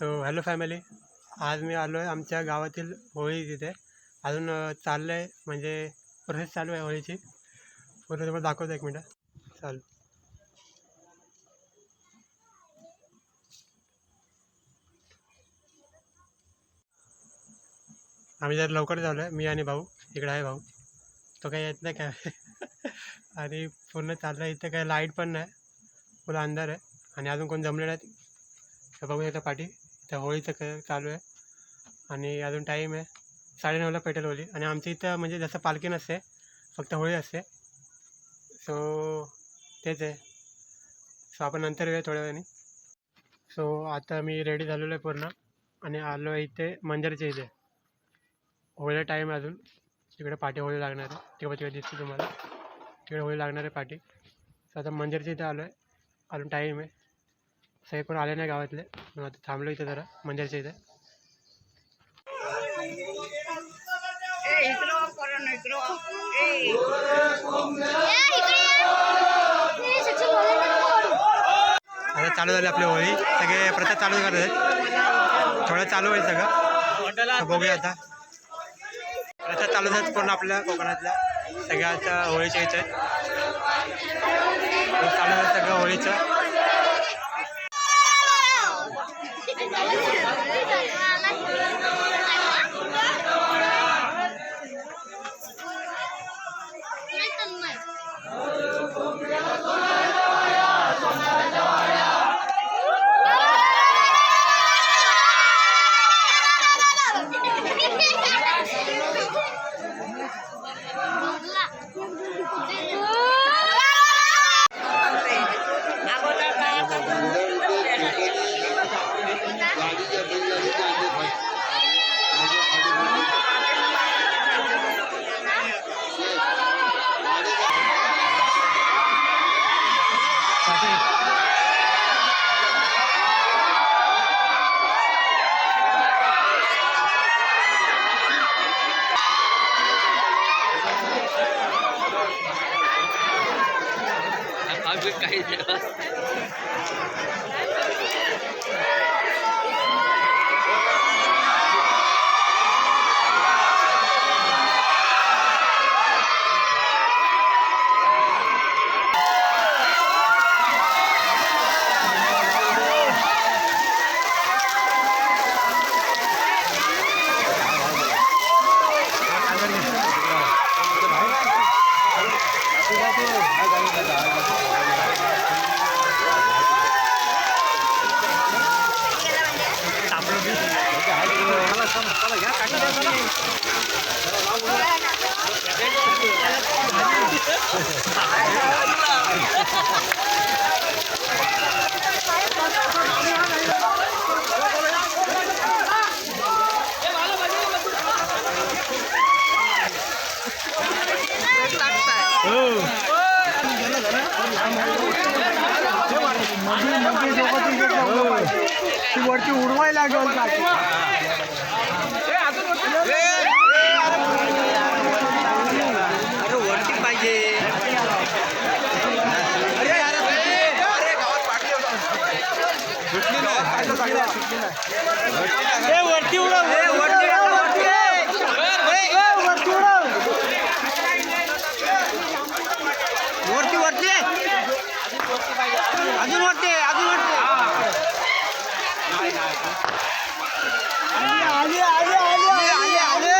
So hello family, आज मी आलो आहे आमच्या गावातील होळी तिथे. अजून चाललं आहे, म्हणजे प्रोसेस चालू आहे होळीची. पूर्ण तुम्हाला दाखवतो, एक मिनटं चालू. आम्ही जर लवकर झालो आहे, मी आणि भाऊ. इकडे आहे भाऊ, तो काही येत नाही काय. आणि पूर्ण चाललं आहे. इथे काय लाईट पण नाही, फुल अंधार आहे. आणि अजून कोण जमले नाहीत. तर बघू शकता पाठी त्या होळीचं चालू आहे. आणि अजून टाईम आहे, 9:30ला पेटेल होळी. आणि आमच्या इथं म्हणजे जसं पालखी नसते, फक्त होळी असते. सो तेच आहे. सो आपण नंतर येऊया थोड्या वेळाने. सो आता मी रेडी झालेलो आहे पूर्ण, आणि आलो आहे इथे मंदिरच्या इथे. होळीला टाईम आहे अजून. तिकडे पाठी होळी लागणार आहे, तिकडे दिसते तुम्हाला. तिकडे होळी लागणार आहे पाठी. सो आता मंदिरच्या इथे आलो आहे, अजून टाईम आहे. सगळे कोण आले नाही गावातले, मग आता थांबलो इथे जरा मंदिरच्या इथे. आता चालू झाली आपली होळी. सगळे प्रथा चालू करत आहेत. थोडं चालू होईल सगळं, बघूया आता. प्रथा चालू आहेत पूर्ण आपल्या कोकणातल्या सगळ्या. आता होळीच्या इथे चालू आहे सगळं होळीचं. काही ती वरती उडवायला लागेल का? अरे वरती पाहिजे. वरती उडव, वरती वरती अजून वरती, अजून वरती. आले आले आले आले आले.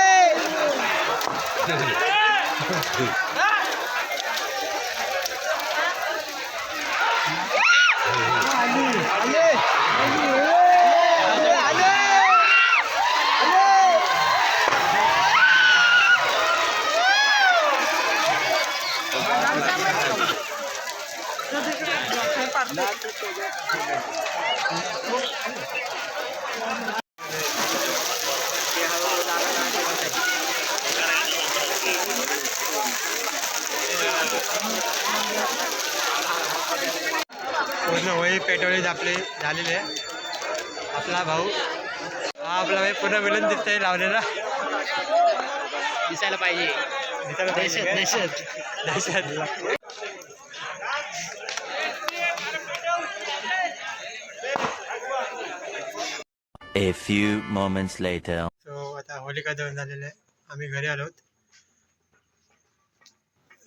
पूर्ण होळी पेटवली आपली झालेली आहे. आपला भाऊ हा आपला भाई पूर्ण मिळून दिसतंय लावलेला. दिसायला पाहिजे, दिसायला पाहिजे. देशात A few moments later. So आता होलिका दहन झालेलं आहे, आम्ही घरी आलोत.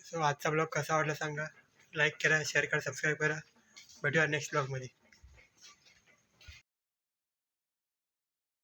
सो आजचा ब्लॉग कसा वाटला सांगा, लाईक करा, शेअर करा, सबस्क्राईब करा. भेटूया नेक्स्ट ब्लॉगमध्ये.